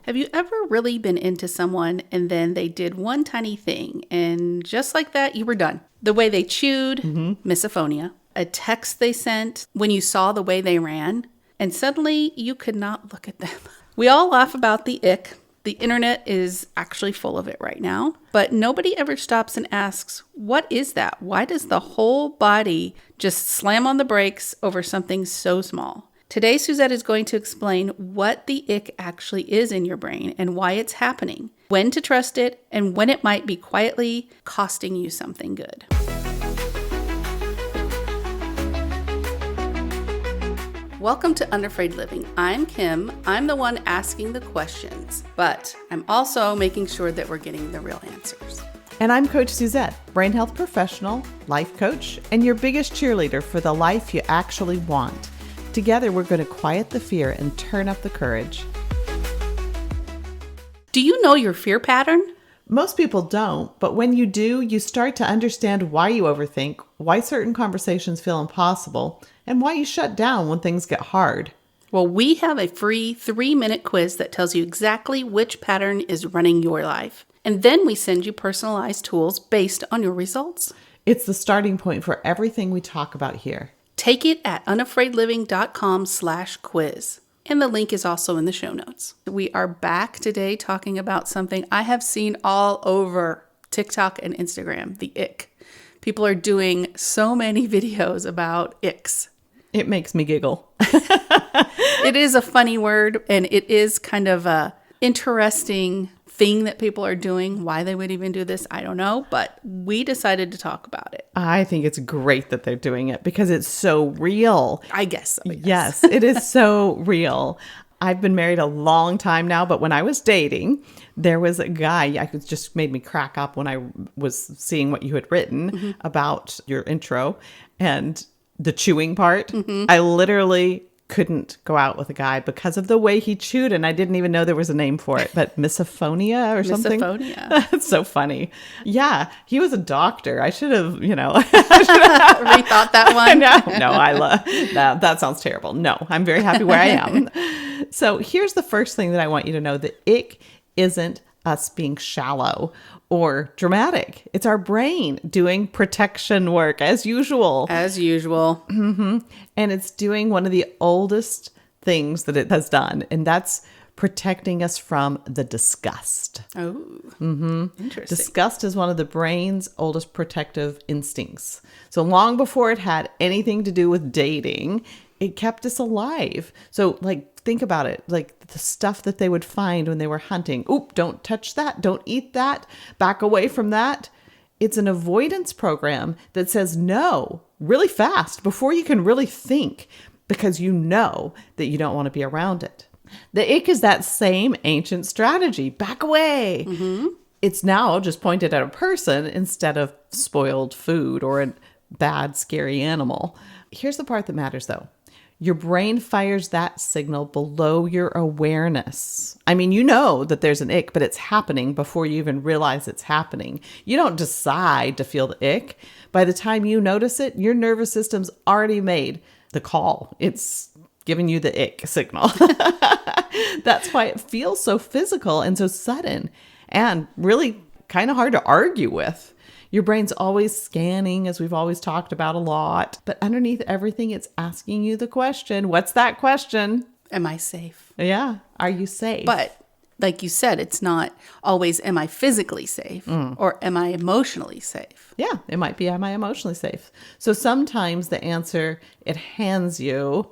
Have you ever really been into someone and then they did one tiny thing and just like that, you were done? The way they chewed, misophonia. A text they sent when you saw the way they ran, and suddenly you could not look at them. We all laugh about the ick. The internet is actually full of it right now, but nobody ever stops and asks, what is that? Why does the whole body just slam on the brakes over something so small? Today, Suzette is going to explain what the ick actually is in your brain and why it's happening, when to trust it, and when it might be quietly costing you something good. Welcome to Unafraid Living. I'm Kim. I'm the one asking the questions, but I'm also making sure that we're getting the real answers. And I'm Coach Suzette, brain health professional, life coach, and your biggest cheerleader for the life you actually want. Together, we're going to quiet the fear and turn up the courage. Do you know your fear pattern? Most people don't, but when you do, you start to understand why you overthink, why certain conversations feel impossible, and why you shut down when things get hard. Well, we have a free 3-minute quiz that tells you exactly which pattern is running your life. And then we send you personalized tools based on your results. It's the starting point for everything we talk about here. Take it at unafraidliving.com/quiz. And the link is also in the show notes. We are back today talking about something I have seen all over TikTok and Instagram, the ick. People are doing so many videos about icks. It makes me giggle. It is a funny word, and it is kind of a interesting thing that people are doing. Why they would even do this, I don't know, but we decided to talk about it. I think it's great that they're doing it because it's so real. I guess so. Yes, it is so real. I've been married a long time now, but when I was dating, there was a guy, it just made me crack up when I was seeing what you had written about your intro and the chewing part. I literally couldn't go out with a guy because of the way he chewed, and I didn't even know there was a name for it, but misophonia or something. Misophonia. That's so funny. Yeah, he was a doctor. I should have, rethought that one. No, I love that. Sounds terrible. No, I'm very happy where I am. So here's the first thing that I want you to know. The ick isn't us being shallow or dramatic. It's our brain doing protection work as usual. As usual. And it's doing one of the oldest things that it has done, and that's protecting us from the disgust. Oh, interesting. Disgust is one of the brain's oldest protective instincts. So long before it had anything to do with dating, it kept us alive. So think about it, like the stuff that they would find when they were hunting. Oop, don't touch that. Don't eat that. Back away from that. It's an avoidance program that says no really fast before you can really think, because you know that you don't want to be around it. The ick is that same ancient strategy. Back away. It's now just pointed at a person instead of spoiled food or a bad, scary animal. Here's the part that matters, though. Your brain fires that signal below your awareness. I mean, you know that there's an ick, but it's happening before you even realize it's happening. You don't decide to feel the ick. By the time you notice it, your nervous system's already made the call. It's giving you the ick signal. That's why it feels so physical and so sudden and really kind of hard to argue with. Your brain's always scanning, as we've always talked about a lot. But underneath everything, it's asking you the question. What's that question? Am I safe? Yeah. Are you safe? But like you said, it's not always, am I physically safe or am I emotionally safe? Yeah, it might be, am I emotionally safe? So sometimes the answer it hands you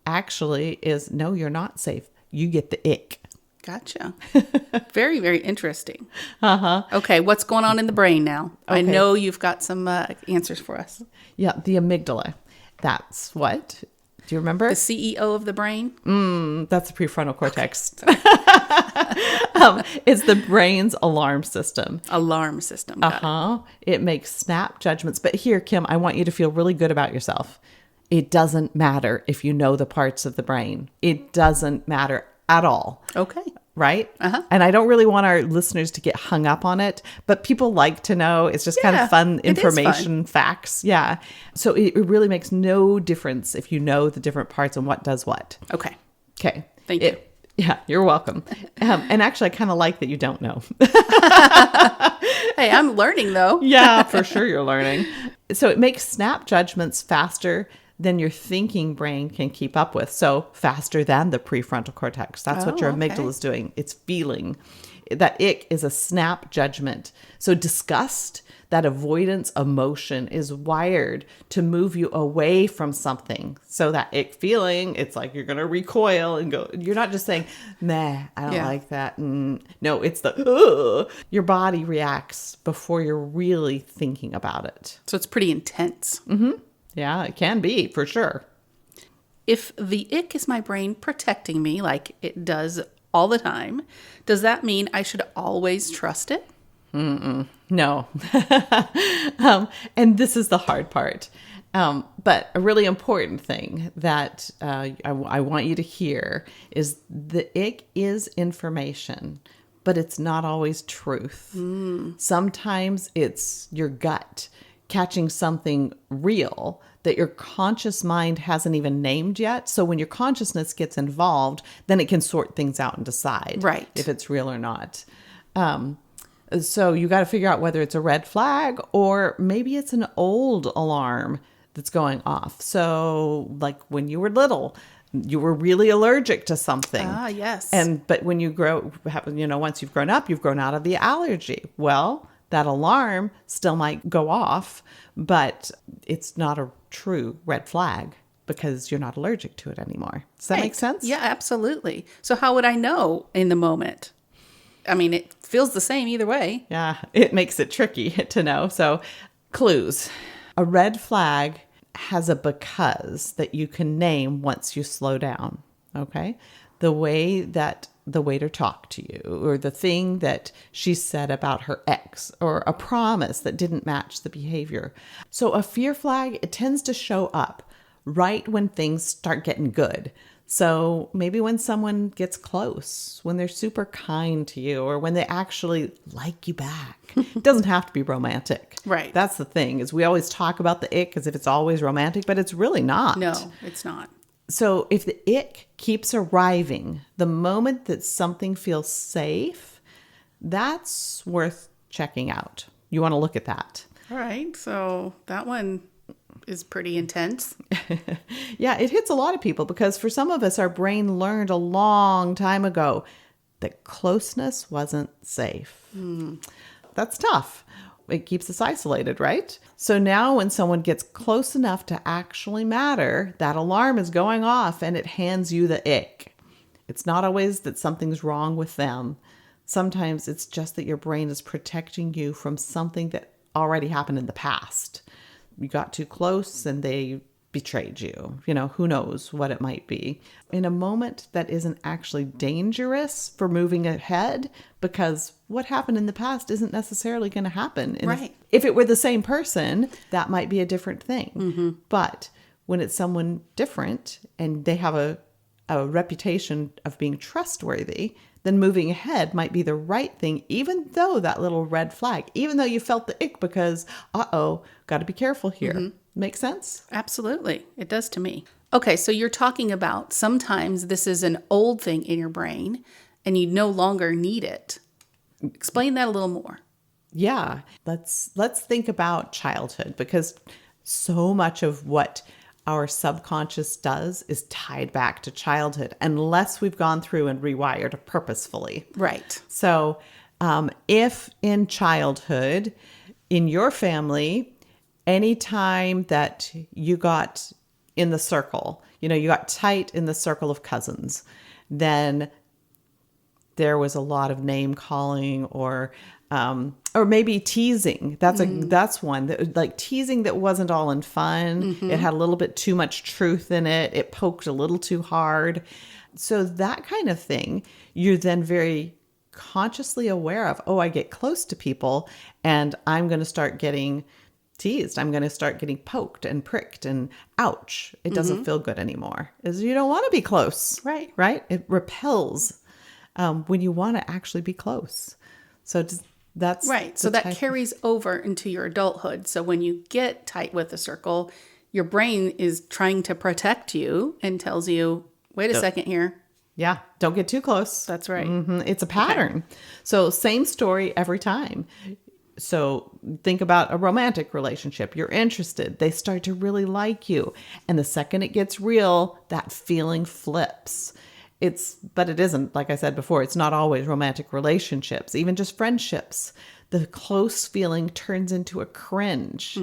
actually is, no, you're not safe. You get the ick. Gotcha. Very, very interesting. Okay, what's going on in the brain now? Okay. I know you've got some answers for us. Yeah, the amygdala. That's what? Do you remember? The CEO of the brain? That's the prefrontal cortex. It's the brain's alarm system. Alarm system. Got it. It makes snap judgments. But here, Kim, I want you to feel really good about yourself. It doesn't matter if you know the parts of the brain. It doesn't matter at all. Okay. Right? And I don't really want our listeners to get hung up on it, but people like to know. It's just kind of fun information, facts. Yeah. So it really makes no difference if you know the different parts and what does what. Okay. Okay. Thank you. Yeah, you're welcome. And actually, I kind of like that you don't know. Hey, I'm learning though. Yeah, for sure you're learning. So it makes snap judgments faster than your thinking brain can keep up with. So faster than the prefrontal cortex. That's what your amygdala is doing. It's feeling. That ick is a snap judgment. So disgust, that avoidance emotion, is wired to move you away from something. So that ick feeling, it's like you're going to recoil and go. You're not just saying, nah, I don't like that. No, it's the, ugh. Your body reacts before you're really thinking about it. So it's pretty intense. Mm-hmm. Yeah, it can be, for sure. If the ick is my brain protecting me like it does all the time, does that mean I should always trust it? No. And this is the hard part. But a really important thing that I want you to hear is the ick is information, but it's not always truth. Sometimes it's your gut catching something real that your conscious mind hasn't even named yet. So when your consciousness gets involved, then it can sort things out and decide if it's real or not. So you got to figure out whether it's a red flag or maybe it's an old alarm that's going off. So like when you were little, you were really allergic to something. Ah, yes. But when you once you've grown up, you've grown out of the allergy. Well, that alarm still might go off, but it's not a true red flag because you're not allergic to it anymore. Does that make sense? Yeah, absolutely. So how would I know in the moment? I mean, it feels the same either way. Yeah, it makes it tricky to know. So clues. A red flag has a because that you can name once you slow down. Okay. The way that the waiter talked to you, or the thing that she said about her ex, or a promise that didn't match the behavior. So a fear flag, it tends to show up right when things start getting good. So maybe when someone gets close, when they're super kind to you, or when they actually like you back. It doesn't have to be romantic. Right. That's the thing, is we always talk about the ick as if it's always romantic, but it's really not. No, it's not. So if the ick keeps arriving, the moment that something feels safe, that's worth checking out. You want to look at that. All right. So that one is pretty intense. Yeah, it hits a lot of people because for some of us, our brain learned a long time ago that closeness wasn't safe. That's tough. It keeps us isolated, right? So now when someone gets close enough to actually matter, that alarm is going off and it hands you the ick. It's not always that something's wrong with them. Sometimes it's just that your brain is protecting you from something that already happened in the past. You got too close and they betrayed you. Who knows what it might be. In a moment that isn't actually dangerous for moving ahead, because what happened in the past isn't necessarily going to happen. Right. If it were the same person, that might be a different thing. But when it's someone different and they have a reputation of being trustworthy, then moving ahead might be the right thing, even though that little red flag, even though you felt the ick because, got to be careful here. Make sense? Absolutely. It does to me. Okay, so you're talking about sometimes this is an old thing in your brain and you no longer need it. Explain that a little more. Yeah. Let's think about childhood, because so much of what our subconscious does is tied back to childhood unless we've gone through and rewired purposefully. Right. So if in childhood, in your family, anytime that you got in the circle, you got tight in the circle of cousins, then there was a lot of name calling or maybe teasing. That's one that, like, teasing that wasn't all in fun. It had a little bit too much truth in it. It poked a little too hard. So that kind of thing, you're then very consciously aware of, I get close to people and I'm going to start getting teased. I'm going to start getting poked and pricked and ouch. It doesn't feel good anymore. You don't want to be close. Right. Right? It repels when you want to actually be close. So that's right. So that carries over into your adulthood. So when you get tight with a circle, your brain is trying to protect you and tells you, wait a second here. Yeah. Don't get too close. That's right. It's a pattern. Okay. So same story every time. So think about a romantic relationship. You're interested. They start to really like you. And the second it gets real, that feeling flips. But it isn't, like I said before, it's not always romantic relationships, even just friendships. The close feeling turns into a cringe.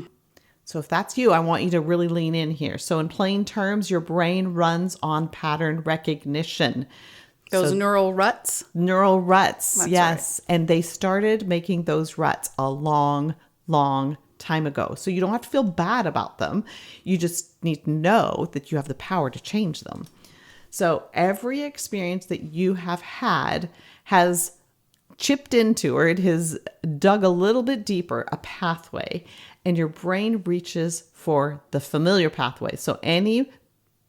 So if that's you, I want you to really lean in here. So in plain terms, your brain runs on pattern recognition. Those neural ruts? Neural ruts, That's yes. Right. And they started making those ruts a long, long time ago. So you don't have to feel bad about them. You just need to know that you have the power to change them. So every experience that you have had has chipped into, or it has dug a little bit deeper, a pathway, and your brain reaches for the familiar pathway. So any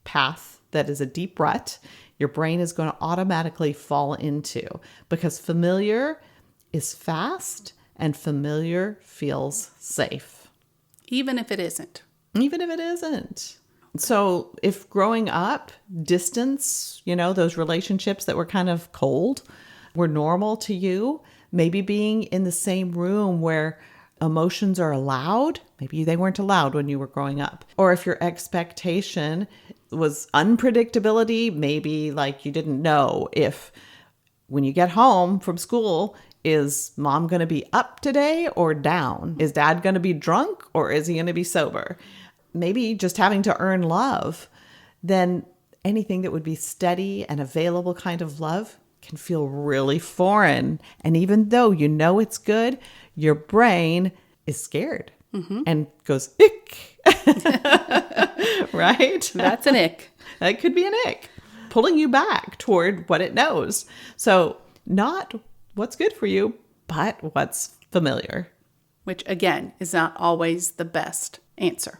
path that is a deep rut, your brain is going to automatically fall into, because familiar is fast and familiar feels safe. Even if it isn't. Even if it isn't. So if growing up, distance, those relationships that were kind of cold were normal to you, maybe being in the same room where emotions are allowed, maybe they weren't allowed when you were growing up. Or if your expectation was unpredictability, maybe like you didn't know if when you get home from school, is mom going to be up today or down? Is dad going to be drunk or is he going to be sober? Maybe just having to earn love, then anything that would be steady and available kind of love can feel really foreign. And even though you know it's good, your brain is scared and goes, ick. Right? That's an ick. That could be an ick, pulling you back toward what it knows. So not what's good for you, but what's familiar. Which, again, is not always the best answer.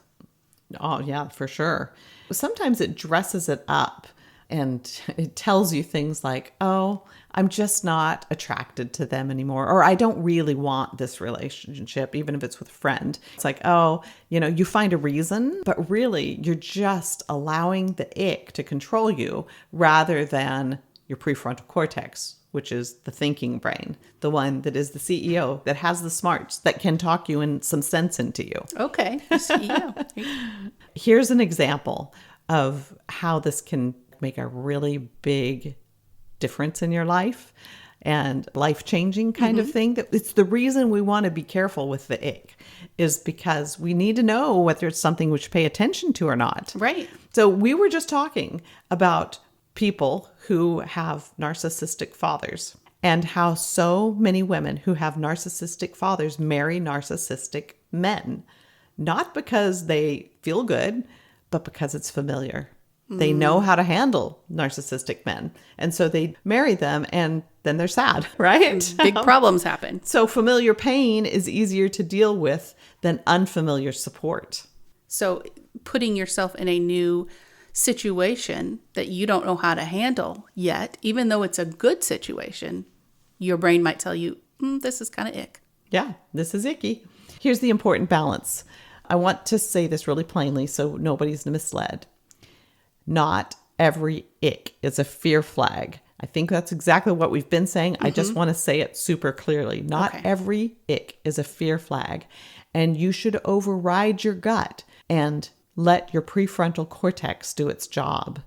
Oh, yeah, for sure. Sometimes it dresses it up and it tells you things like, oh, I'm just not attracted to them anymore. Or I don't really want this relationship, even if it's with a friend. It's like, oh, you find a reason, but really you're just allowing the ick to control you rather than your prefrontal cortex, which is the thinking brain, the one that is the CEO, that has the smarts, that can talk you and some sense into you. Okay, the CEO. Here's an example of how this can make a really big difference in your life and life-changing kind of thing. That it's the reason we want to be careful with the ick, is because we need to know whether it's something we should pay attention to or not. Right. So we were just talking about people who have narcissistic fathers and how so many women who have narcissistic fathers marry narcissistic men, not because they feel good, but because it's familiar. They know how to handle narcissistic men. And so they marry them and then they're sad, right? Big problems happen. So familiar pain is easier to deal with than unfamiliar support. So putting yourself in a new situation that you don't know how to handle yet, even though it's a good situation, your brain might tell you, this is kind of ick. Yeah, this is icky. Here's the important balance. I want to say this really plainly so nobody's misled. Not every ick is a fear flag. I think that's exactly what we've been saying. I just want to say it super clearly. Not every ick is a fear flag. And you should override your gut and let your prefrontal cortex do its job.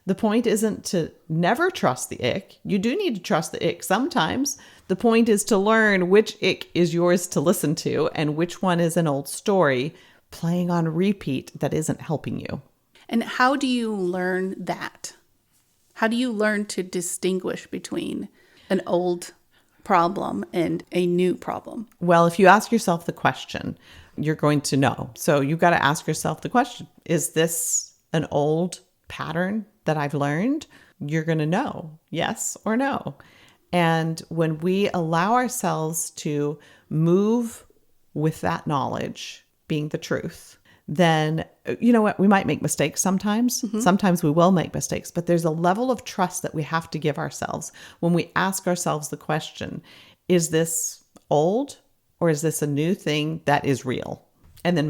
The point isn't to never trust the ick. You do need to trust the ick sometimes. The point is to learn which ick is yours to listen to and which one is an old story playing on repeat that isn't helping you. And how do you learn that? How do you learn to distinguish between an old problem and a new problem? Well, if you ask yourself the question, you're going to know. So you've got to ask yourself the question, is this an old pattern that I've learned? You're going to know yes or no. And when we allow ourselves to move with that knowledge being the truth, then you know what? We might make mistakes sometimes. Sometimes we will make mistakes, but there's a level of trust that we have to give ourselves when we ask ourselves the question, is this old or is this a new thing that is real? And then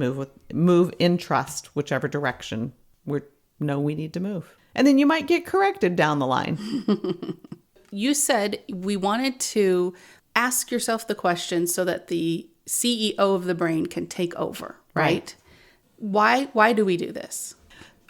move in trust, whichever direction we need to move. And then you might get corrected down the line. You said we wanted to ask yourself the question so that the CEO of the brain can take over, right? Why do we do this?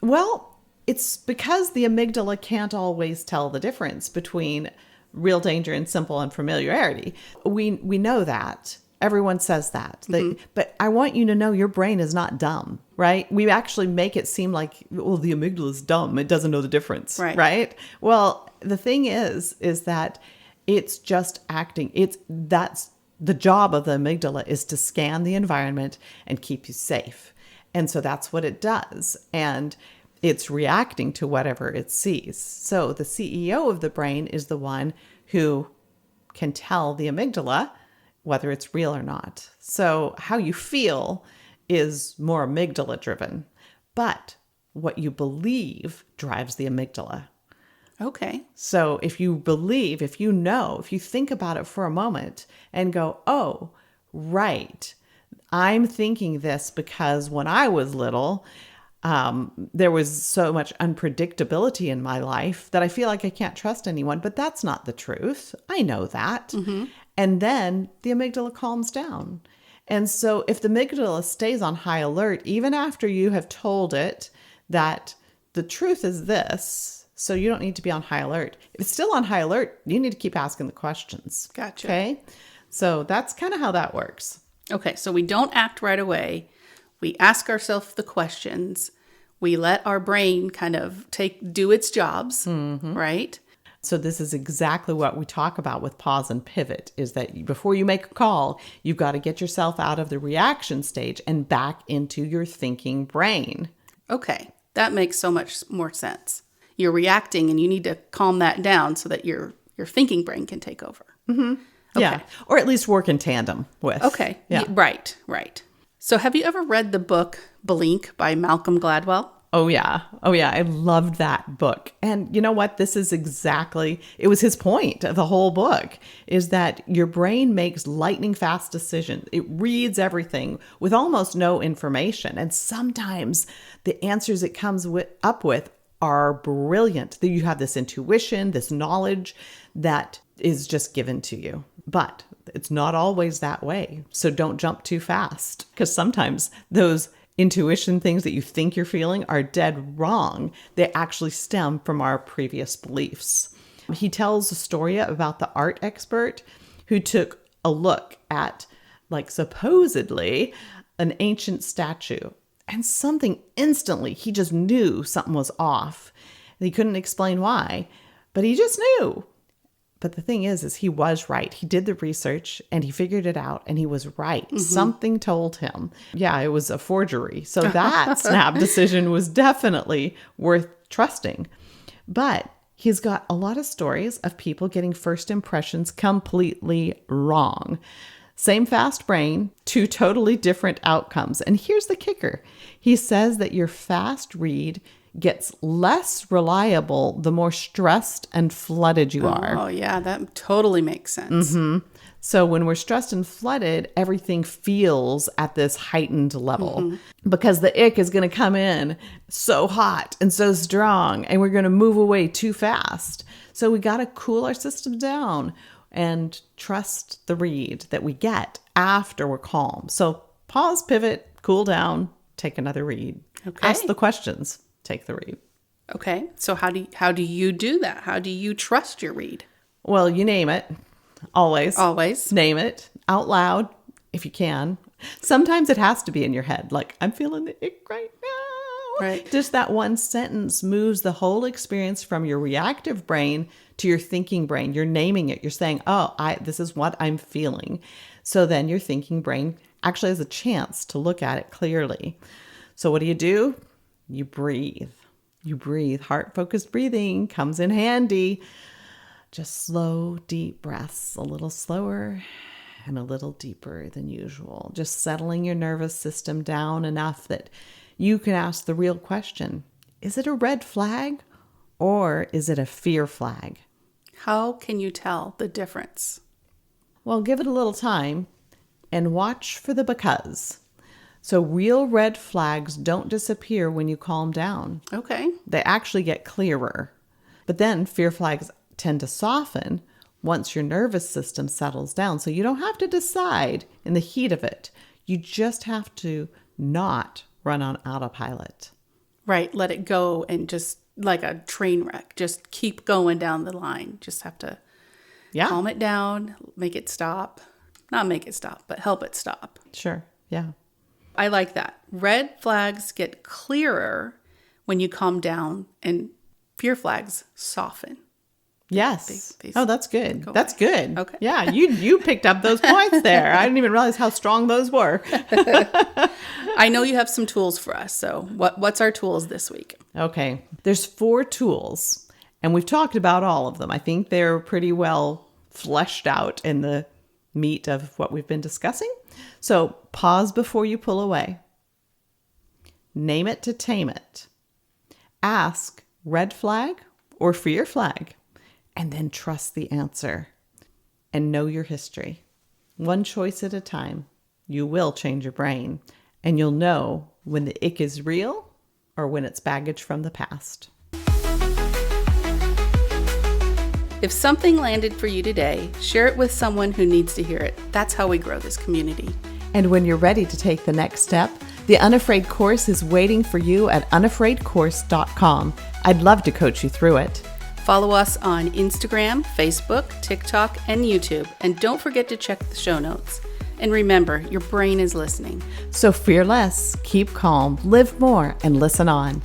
Well, it's because the amygdala can't always tell the difference between real danger and simple unfamiliarity. We know that. Everyone says that. But I want you to know your brain is not dumb, right? We actually make it seem like, well, the amygdala is dumb. It doesn't know the difference, right? Well, the thing is that it's just acting. That's the job of the amygdala, is to scan the environment and keep you safe. And so that's what it does. And it's reacting to whatever it sees. So the CEO of the brain is the one who can tell the amygdala whether it's real or not. So how you feel is more amygdala driven, but what you believe drives the amygdala. Okay. So if you believe, if you know, if you think about it for a moment and go, oh, right, I'm thinking this because when I was little, there was so much unpredictability in my life that I feel like I can't trust anyone, but that's not the truth. I know that. And then the amygdala calms down. And so if the amygdala stays on high alert, even after you have told it that the truth is this, so you don't need to be on high alert. If it's still on high alert, you need to keep asking the questions. Gotcha. Okay. So that's kind of how that works. Okay. So we don't act right away. We ask ourselves the questions. We let our brain kind of do its jobs, right? So this is exactly what we talk about with pause and pivot, is that before you make a call, you've got to get yourself out of the reaction stage and back into your thinking brain. Okay. That makes so much more sense. You're reacting and you need to calm that down so that your thinking brain can take over. Okay. Yeah. Or at least work in tandem with. Okay. Yeah. Right. So have you ever read the book Blink by Malcolm Gladwell? Oh, yeah. I loved that book. And you know what? This is exactly, it was his point of the whole book, is that your brain makes lightning fast decisions. It reads everything with almost no information. And sometimes the answers it comes up with are brilliant. You have this intuition, this knowledge that is just given to you. But it's not always that way. So don't jump too fast, because sometimes those intuition things that you think you're feeling are dead wrong. They actually stem from our previous beliefs. He tells a story about the art expert who took a look at, like, supposedly an ancient statue, and something instantly, he just knew something was off. He couldn't explain why, but he just knew. But the thing is he was right. He did the research and he figured it out and he was right. Something told him. Yeah, it was a forgery. So that snap decision was definitely worth trusting. But he's got a lot of stories of people getting first impressions completely wrong. Same fast brain, two totally different outcomes. And here's the kicker. He says that your fast read gets less reliable the more stressed and flooded you are. Oh, yeah, that totally makes sense. So when we're stressed and flooded, everything feels at this heightened level because the ick is going to come in so hot and so strong, and we're going to move away too fast. So we got to cool our system down and trust the read that we get after we're calm. So pause, pivot, cool down, take another read. Okay. Ask the questions. Take the read. Okay. So how do you do that? How do you trust your read? Well, you name it. Always. Name it out loud if you can. Sometimes it has to be in your head. Like, I'm feeling the ick right now. Right. Just that one sentence moves the whole experience from your reactive brain to your thinking brain. You're naming it. You're saying, oh, this is what I'm feeling. So then your thinking brain actually has a chance to look at it clearly. So what do? You breathe. Heart-focused breathing comes in handy. Just slow, deep breaths, a little slower and a little deeper than usual. Just settling your nervous system down enough that you can ask the real question. Is it a red flag or is it a fear flag? How can you tell the difference? Well, give it a little time and watch for the because. So real red flags don't disappear when you calm down. Okay. They actually get clearer. But then fear flags tend to soften once your nervous system settles down. So you don't have to decide in the heat of it. You just have to not run on autopilot. Right. Let it go and just like a train wreck, just keep going down the line. Just have to calm it down, make it stop. Not make it stop, but help it stop. Sure. Yeah. I like that. Red flags get clearer when you calm down, and fear flags soften. Yes. They that's good. That's away. good. Okay. Yeah, you picked up those points there. I didn't even realize how strong those were. I know you have some tools for us. So what's our tools this week? Okay. There's 4 tools, and we've talked about all of them. I think they're pretty well fleshed out in the meat of what we've been discussing. So pause before you pull away. Name it to tame it. Ask red flag or fear flag, and then trust the answer. And know your history. One choice at a time. You will change your brain, and you'll know when the ick is real or when it's baggage from the past. If something landed for you today, share it with someone who needs to hear it. That's how we grow this community. And when you're ready to take the next step, the Unafraid course is waiting for you at unafraidcourse.com. I'd love to coach you through it. Follow us on Instagram, Facebook, TikTok, and YouTube. And don't forget to check the show notes. And remember, your brain is listening. So fear less, keep calm, live more, and listen on.